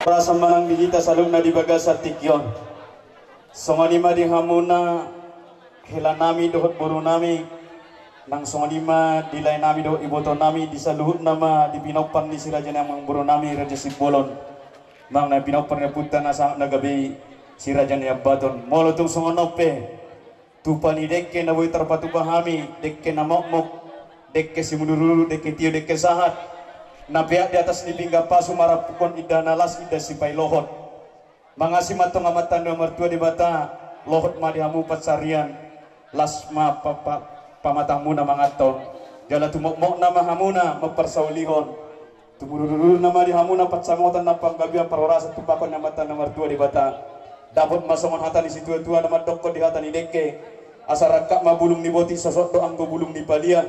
Rasa manang digita salung na dibaga sa tikyon. Songanima di hamuna hila nami dohot buru nami nang songanima dilay nami dohot iboto nami di saluhut nama di pinopan ni siraja namang buru nami raja sibolon mang na pinopan na punta na sa nagabi siraja ni abaton molo tung songonope tupani dekke na boy terpatu pahami dekke na mokmok dekke simudururu dekke tio dekke sahat na pihak di atas nilingga pasu marapukon idana las ida sipai lohot mangasi matong amatan nomor 2 di bata lohot madihamu patsarian las ma pamatang muna mangaton jala tumokmok nama hamuna mempersaulihon tumururur nama dihamuna patsamotan napang gabia parorasa tupakon amatan nomor 2 di bata dapat masongon hata di situ tua nama dokko di hata ni deke asarakak ma bulung ni boti sosok do anggo bulung ni palia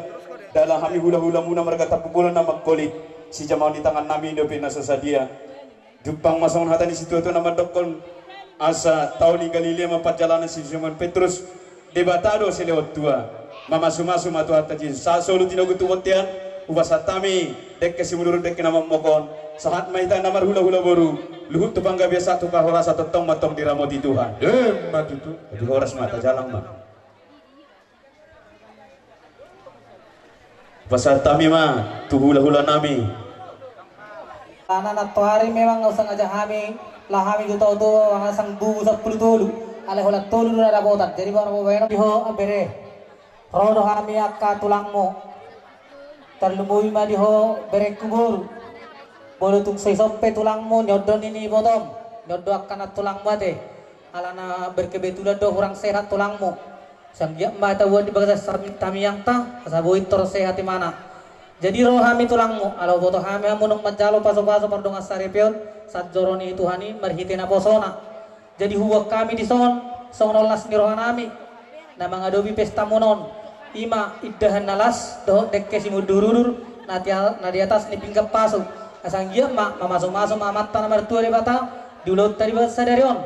dalam hami hula-hula muna mereka tapukulan nama kolit si jamau di tangan nabi Indo pina sesadia Jepang masongon hata di situ itu nama dokon asa tahun ni Galilea mapat jalanan si Simon Petrus debatado si lewat tua mama sumasu matu hata jin sa solu tino gutu wotian ubasatami dek si mundur dek nama mokon sahat maita nama hula-hula boru luhut tu bangga biasa tu kahora satu tong matong diramoti Tuhan matu tu di horas mata jalan mah pasal tami mah tu hula-hula nami anak hari memang nggak usah ngajak kami lah kami itu tahu tuh sang bu 10 tolu alih olah tolu dulu ada botak jadi baru bawa diho abere rodo kami akka tulangmu terlumui mah diho bere kubur boleh tung sesope tulangmu nyodon ini bodom nyodon akan tulang mate alana berkebetulan do kurang sehat tulangmu sanggih mbak tahu di bagas tami yang tah asabui tersehat mana jadi roh kami tulangmu alau boto kami amunung majalo paso-paso pardong asaripion saat joroni Tuhani marhitina posona jadi huwak kami di son las ni roh nami nama ngadobi pesta monon ima iddahan nalas doh dekke simudurur na di atas ni pinggap paso asanggia masuk-masuk mamata nomor 2 di bata diulut tadi bahasa darion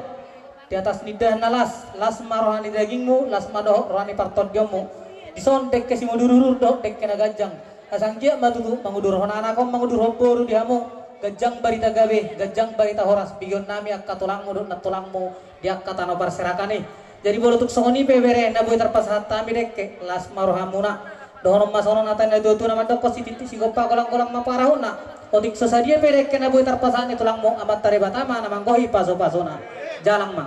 di atas nidah nalas las marohani dagingmu las madoh rohani partot gemu dison dekke simudurur doh dekke nagajang asanggia matutu mangudur honana kom mangudur hoboru dihamu gajang barita gabe gajang barita horas bigon nami akka tulangmu do na tulangmu di akka tano parserakani jadi bolutuk songoni bebere na boy terpasat tami dekke las marohamuna dohono masono natan na dotu na mandoko sititi sigopa kolang-kolang maparahuna odik sesadia bedekke na boy terpasat ni tulangmu amat tare batama na manggohi paso-pasona jalang ma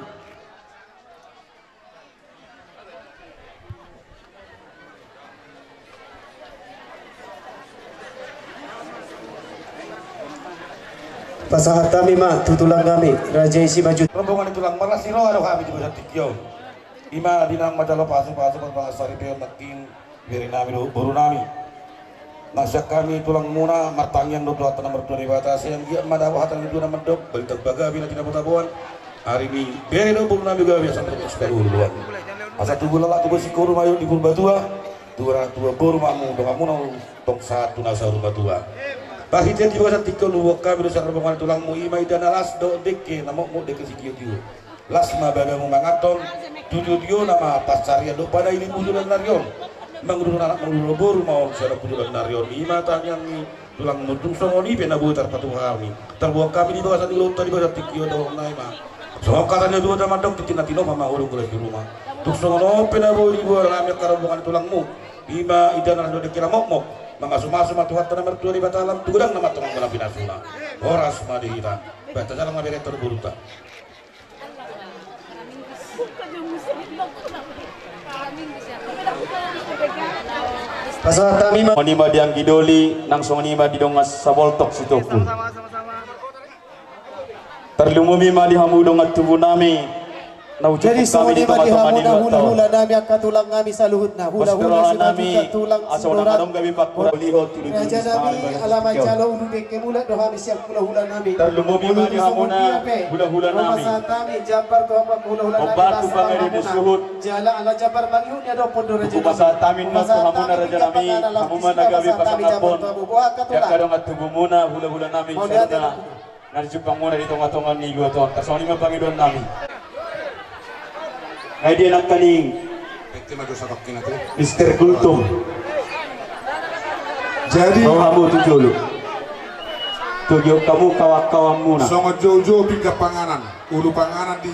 pasahat kami mah tutulang kami raja isi maju rombongan tulang malas siro ado kami juga tikyo ima dinang majalo pasu-pasu pasari peo makin biarin nami buru nami nasyak kami tulang muna martangyan do dua nomor 2 di batas yang dia madawa hatan itu nama dok balitak baga bila tidak botabuan hari ini biarin do buru nami juga biasa terus duluan asa tubuh lelak tubuh sikuru mayu di buru batua dua buru mamu do kamu nau tok satu nasa rumah tua Bahitan di bawah tikul luwak kami dosa rombongan tulangmu imai dan alas do deke namokmu deke sikio tiu las ma bagamu mangaton tujuh nama pascaria do pada ini bujulan narion mangudur anak mangudur boru mau sada bujulan narion ima tanyang ni tulang mutung songoni pena butar patu kami terbuat kami di bawah satu luta di bawah tikio do naima so katanya dua sama dok titina mama urung kulit di rumah tuk songono pena boy di bawah kami rombongan tulangmu ima idan do deke namokmu masuk-masuk matuhat nomor 2 di batalam tudang nama tong malam binasuna horas madihita bata jalan mabere terburuta pasahat kami mah monima diang gidoli nang songonima didongas saboltok sitoku terlumumi ma dihamu dongat tubuh nami jadi semua di hamuna hula-hula nami akka tulang kami saluhutna hula-hula nami tulang sindorat raja nami alamat jalo ulu deke mula doha siap hula-hula nami terlumumi ma dihamuna hula-hula nami kami jabar doha hula-hula nami obat tupangere disuhut jala ala jabar banyu ni ada pondor raja ubasa tamin na hamuna raja nami hamuma nagawi pasangapon ya kadang atubu muna hula-hula nami sarana narjupang muna di tonga-tonga ni gua ton tasoni ma pangidon nami ay di anak kaning Mr. Kultum jadi kamu tujuh lu tujuh kamu kawan-kawan muna. Songo jojo pinggah panganan, ulu panganan di.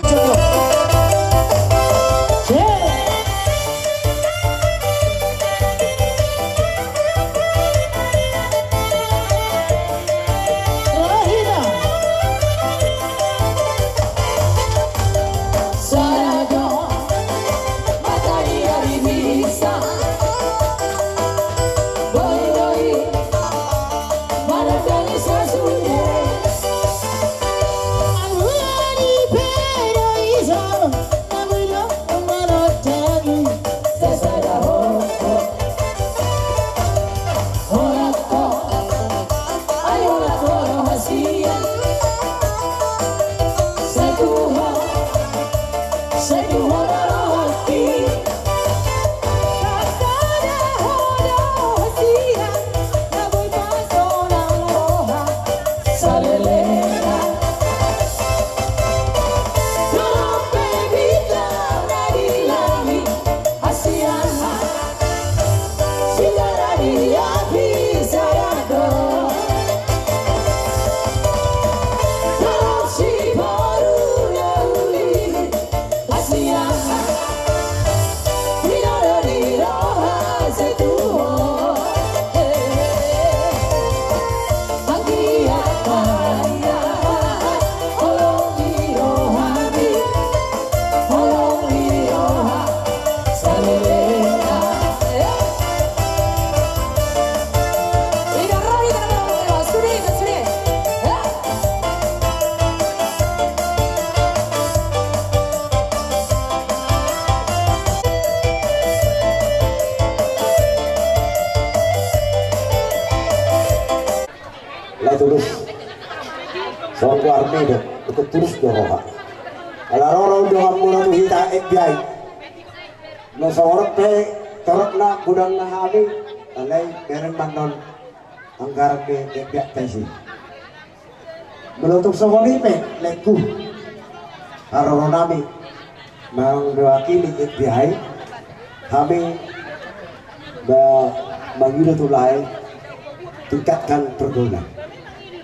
Tulus soal warmi deh ikut terus doa kalau orang doa mula tu kita FBI no seorang pe teruk nak gudang nak hari alai beren manon anggaran be FBI tensi menutup semuanya pe leku kalau nami mewakili FBI kami bagi tulai tingkatkan pergaulan.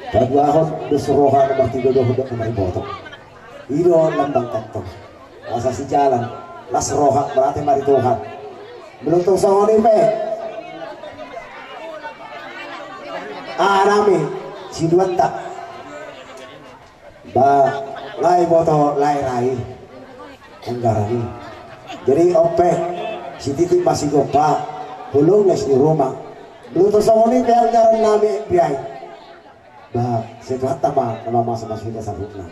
Pagwahon dusroha nomor 3 dohod na may boto. Iro lambang kanto. Asa si jalan las roha berarti marituhan. Belum sa pe. Nami si Duwanta. Ba lai boto lai rai. Anggarani. Jadi ope si Titi masih gopa hulung nes di rumah. Belum sa pe anggaran nami FBI. Bah, sehat apa nama masa-masa kita sabutna.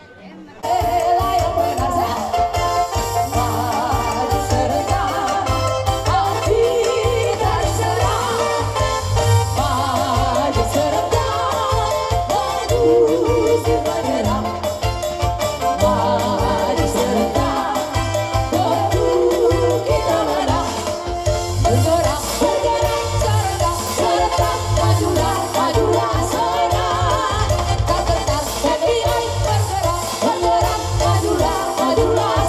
Majulah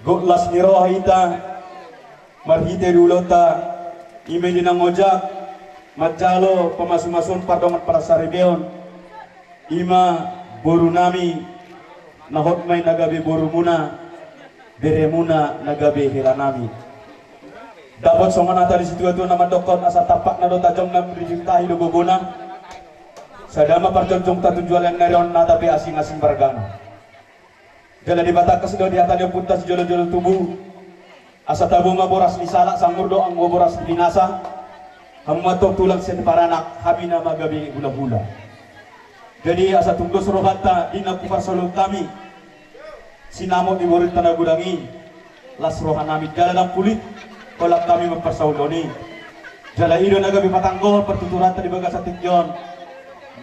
Guklas ni roh ita marhite dulu ta ime dinang ojak matjalo pemasun-masun pardongan para saribeon ima boru nami nahot may nagabi boru muna beremuna nagabi hiranami dapat songan ata di situ itu nama dokon asa tapak na do tajong na rijintahi do gogona sadama parjonjong ta tujuan narion na tapi asing-asing bargana jala di batakas do di atanyo punta si jolo-jolo tubuh asa tabu maboras ni salak sanggur do ang maboras ni binasa hamatok tulang sen paranak habina magabi hula-hula jadi asa tunggu surobata dina kupar solong kami sinamo di murid tanah gudangi las rohanami dalam kulit kolak kami mempersaudoni jala ido nagabi patanggol pertuturan tadi bagas atikyon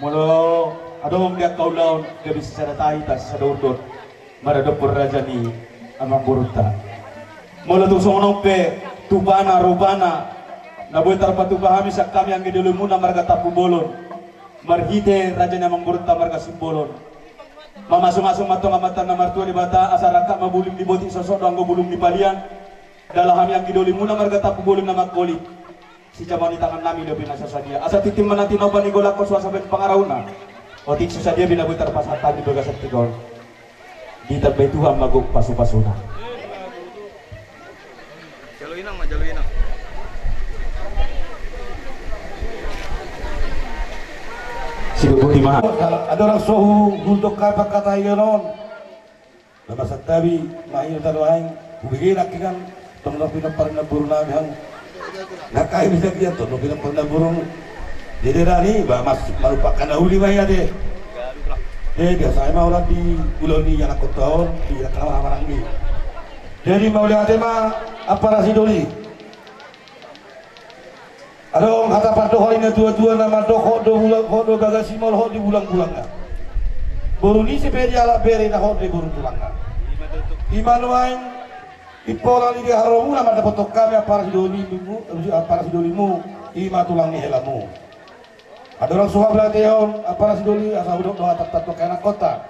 mulo adong dia kaulaun gabi secara tahi tas sadordot maradopur rajani amang buruta mula tu songonope tubana rubana naboy tarpatu pahami sak kami ang gidulu muna marga tapu bolon marhite raja namang burta marga simbolon mamasung-asung matong amatan na martua di bata asaraka mabuling di boti sosok doang bulung di palian dalam kami ang gidulu muna marga tapu bolon na magkolit si jamani tangan nami do binasasadia asa titim manati no bani golak ko suasa ben pangarauna otik susadia binaboy tarpasatan di bagasat tigol di terbay Tuhan maguk pasu-pasuna Jaluinang. Sido putih mahal. Ada orang sohu untuk kata yonon. Nama satabi main taruhang. Bugil akikan tonglo pinapar na burung hang. Nakai bisa dia tonglo pinapar na burung. Jadi rani mas merupakan dahulu maya deh. Biasa mau lah di bulan ini yang aku tahu di kenal orang ini. Jadi mau lihat tema apa nasi doli? Ada kata pada hari ini dua-dua nama doko do gagasi mal ho di bulang-bulangnya. Baru ni sepedi ala beri na ho di burung tulangnya. Imanuain ipola li haromu nama dapat kami apa nasi dolimu ima tulang ni helamu. Ada orang suha belateon apa nasi doli asal udok doa tak kena kota.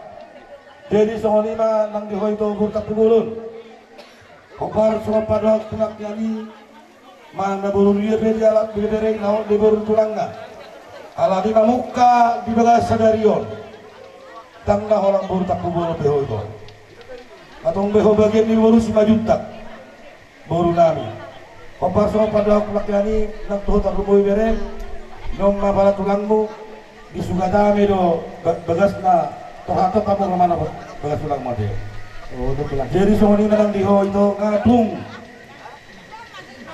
Jadi soal lima nang di ho itu burtak pegulun. Kopar suha pada tulang nyali mana burung dia berjalan berdiri naon di burung tulangnya ala di muka di bagas sadarion tangga orang burung tak kubur beho itu atau beho bagian di burung 5 juta burung nami kopar semua pada lakiani nak tuh tak rumoi bereng nom na tulangmu di sugatame do bagas na tohato kamu kemana bagas tulang mode jadi semua ini nang diho itu ngatung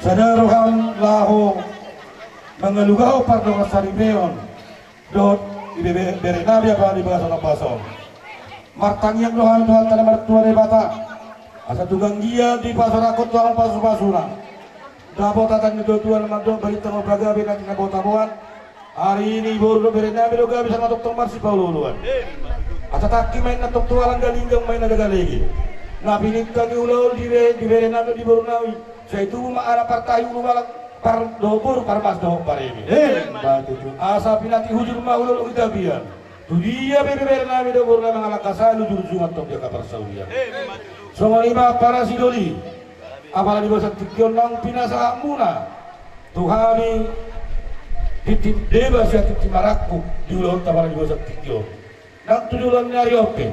sadaroham laho mengelugaho pardongan saribeon dot di bere nabi apa di bahasa pasong martang yang dohan dohan tanah martua de bata asa tugang dia di pasar akot tuang pasu-pasuna dabo tatan di tuan mando bagi tamo bagabe nanti na botabuan hari ini baru bere nabi do gabi sama dokter marsi paululuan asa takki main na tuktualan galinggang main na dagalegi nabi nikang ulau di bere nabi di baru nawi saya itu maara partai ulumala par dobur parmas do paremi asa pinati hujur ma ulul kita biar tu dia bebe nami dobur na mga lakasan hujur jumat tok dia kabar saulia semua lima para sidoli apalagi bahasa tikyon nang pinasa muna tuhami titip deba sia titip maraku di ulun apalagi bahasa tikyon nang tujuan nyari oke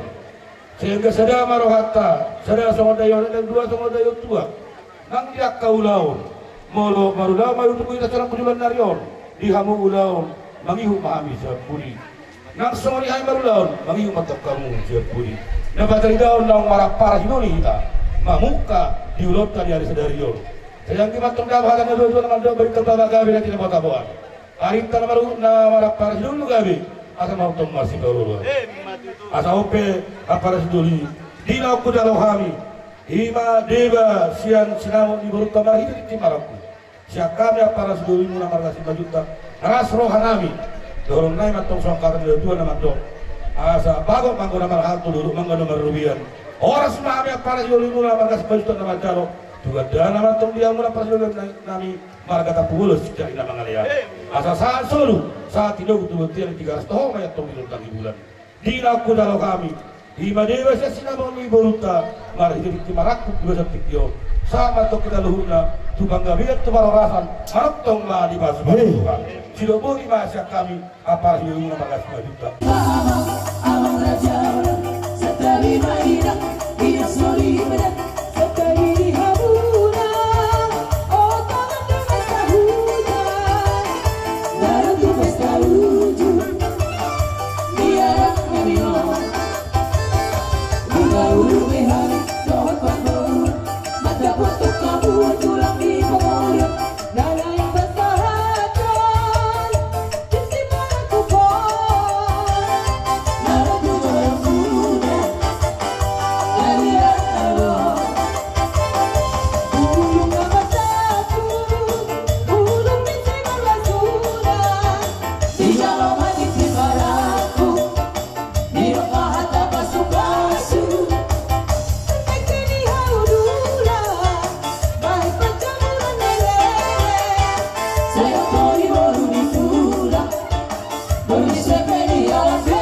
sehingga sada marohata sada songodayo dan dua songodayo tua nang dia kaulaun molo marulau mayu tuku ita cara pujulan narion dihamu ulaun mangihu pahami sepuli nang songoni hai marulaun mangihu matok kamu sepuli dapat daun nang marah parah hinoni ita mamuka diulot tadi hari sedarion sayang ki matok dah bahagia dua-dua nama dua beri kerbaba gabi dan tidak bota boan hari tanah maru na marah parah hinoni gabi asa mau tong masih baru asa ope aparah hinoni dina aku dalau kami Hima deba sian sinamo di buruk kamar itu di timaraku. Siakami para sedulur muna marga 5 juta. Ras rohanami. Dorong nai matong songkar di dua nama dok. Asa bago manggo nama hartu dulu manggo nama rubian. Oras mami para sedulur muna marga 5 juta nama jalo. Juga dana matong dia muna para sedulur nami marga tapulus sejak ina mangalia. Asa saat solo saat tidak betul-betul 300 tahun mayat tong di bulan. Dina aku dalau kami. Ima dewa siya sinamang ni Boruta, marahil marakot di sa tikyo. Sama to kinaluhuna, tubang gabi at tumararasan, maraktong malibas marutukan. Silubuni masya kami, apa yung mga magasmadita. Amang raja, sa tali mahina, pinasoli mo na, sa tali hamuna, o tangan ng basta hujan, darang ng basta ujun, niyarak kami mo, mga ulubihan, doon pagmura, matapos ito kamu, tulang di pamulya, nalaing basta hatan, kasi parang kupon, narang duto ang muna, nalirat na lo, ulong na masako, ulong din sa'y mga suna, di siya romantik si Barako, di makahata pasu-pasu, ay kinihaw dula, bahit pagkamulan na lele, sa'yo ko ni mo lumipula, Donde se pedía la fe.